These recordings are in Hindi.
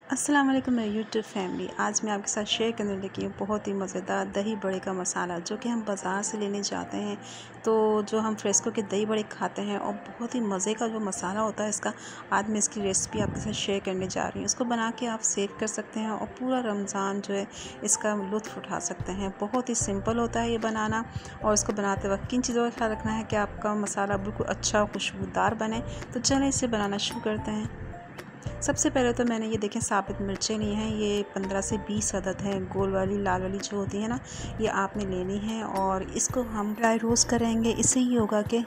अस्सलाम वालेकुम मेरी यूट्यूब फैमिली। आज मैं आपके साथ शेयर करने लगी हूँ बहुत ही मज़ेदार दही बड़े का मसाला, जो कि हम बाज़ार से लेने जाते हैं तो जो हम फ्रेस्को के दही बड़े खाते हैं और बहुत ही मज़े का जो मसाला होता है इसका, आज मैं इसकी रेसिपी आपके साथ शेयर करने जा रही हूँ। इसको बना के आप सेव कर सकते हैं और पूरा रमज़ान जो है इसका लुत्फ़ उठा सकते हैं। बहुत ही सिंपल होता है ये बनाना, और इसको बनाते वक्त किन चीज़ों का ख्याल रखना है कि आपका मसाला बिल्कुल अच्छा खुशबूदार बने। तो चलें इसे बनाना शुरू करते हैं। सबसे पहले तो मैंने ये देखें साबित मिर्चें ली हैं, ये 15 से 20 अदद हैं। गोल वाली लाल वाली जो होती है ना, ये आपने लेनी है और इसको हम ड्राई रोस्ट करेंगे। इससे ये होगा कि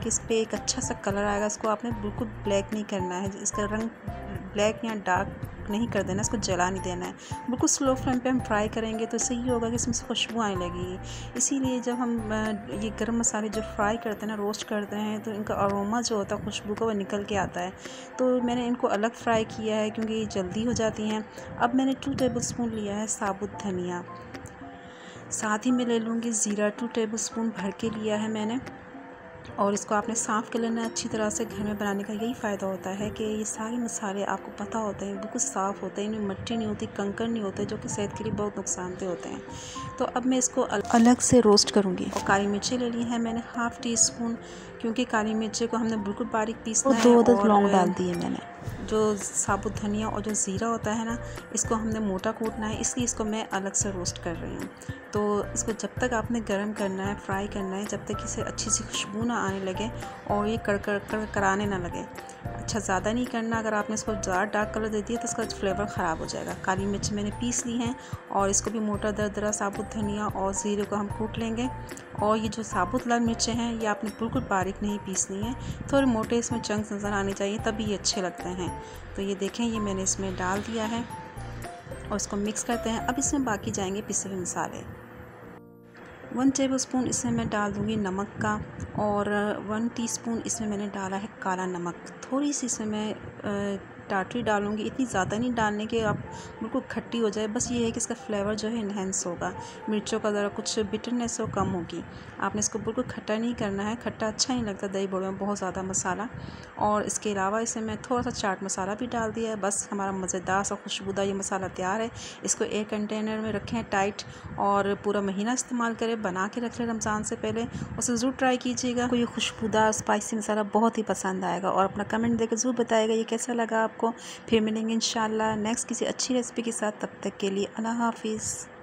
इस पे एक अच्छा सा कलर आएगा। इसको आपने बिल्कुल ब्लैक नहीं करना है, इसका रंग ब्लैक या डार्क नहीं कर देना, इसको जला नहीं देना है। बिल्कुल स्लो फ्लेम पे हम फ्राई करेंगे तो इससे ये होगा कि इसमें से खुशबू आने लगेगी। इसीलिए जब हम ये गरम मसाले जो फ्राई करते हैं ना, रोस्ट करते हैं, तो इनका अरोमा जो होता है खुशबू का, वो निकल के आता है। तो मैंने इनको अलग फ्राई किया है क्योंकि ये जल्दी हो जाती हैं। अब मैंने 2 टेबल स्पून लिया है साबुत धनिया, साथ ही मैं ले लूँगी ज़ीरा 2 टेबल स्पून भर के लिया है मैंने। और इसको आपने साफ़ कर लेना अच्छी तरह से। घर में बनाने का यही फ़ायदा होता है कि ये सारे मसाले आपको पता होते हैं, बिल्कुल साफ़ होते हैं, इनमें मिट्टी नहीं होती, कंकड़ नहीं होते, जो कि सेहत के लिए बहुत नुकसानदेह होते हैं। तो अब मैं इसको अलग से रोस्ट करूँगी। और काली मिर्ची ले ली है मैंने हाफ़ टी स्पून, क्योंकि काली मिर्ची को हमने बिल्कुल बारीक पीसना है। 2 अदद लौंग डाल दिए मैंने। जो साबुत धनिया और जो ज़ीरा होता है ना, इसको हमने मोटा कूटना है, इसलिए इसको मैं अलग से रोस्ट कर रही हूँ। तो इसको जब तक आपने गर्म करना है, फ्राई करना है, जब तक इसे अच्छी सी खुशबू ना आने लगे और ये कराने ना लगे। अच्छा ज़्यादा नहीं करना, अगर आपने इसको ज़्यादा डार्क कलर दे दिया तो इसका फ्लेवर ख़राब हो जाएगा। काली मिर्च मैंने पीस ली हैं और इसको भी मोटा दरदरा साबुत धनिया और ज़ीरे को हम कूट लेंगे। और ये जो साबुत लाल मिर्चें हैं, ये आपने बिल्कुल बारीक नहीं पीसनी है, थोड़े मोटे इसमें चंक्स नज़र आने चाहिए, तभी ये अच्छे लगते हैं। तो ये देखें, ये मैंने इसमें डाल दिया है और इसको मिक्स करते हैं। अब इसमें बाकी जाएंगे पिसे हुए मसाले। 1 टेबल स्पून इसमें मैं डाल दूँगी नमक का, और 1 टीस्पून इसमें मैंने डाला है काला नमक। थोड़ी सी इसमें मैं टाटरी डालूँगी, इतनी ज़्यादा नहीं डालने के आप बिल्कुल खट्टी हो जाए, बस ये है कि इसका फ्लेवर जो है इन्हेंस होगा, मिर्चों का ज़रा कुछ बिटरनेस हो कम होगी। आपने इसको बिल्कुल खट्टा नहीं करना है, खट्टा अच्छा नहीं लगता दही बड़ों में बहुत ज़्यादा मसाला। और इसके अलावा इसमें मैं थोड़ा सा चाट मसाला भी डाल दिया है। बस हमारा मज़ेदार सा खुशबूदार ये मसाला तैयार है। इसको एयर कंटेनर में रखें टाइट, और पूरा महीना इस्तेमाल करें, बना के रख लें रमज़ान से पहले। उसे ज़रूर ट्राई कीजिएगा, आपको ये खुशबूदार स्पाइसी मसाला बहुत ही पसंद आएगा। और अपना कमेंट देकर ज़रूर बताइएगा ये कैसा लगा आपको। फिर मिलेंगे इंशाल्लाह नेक्स्ट किसी अच्छी रेसिपी के साथ। तब तक के लिए अल्लाह हाफ़िज़।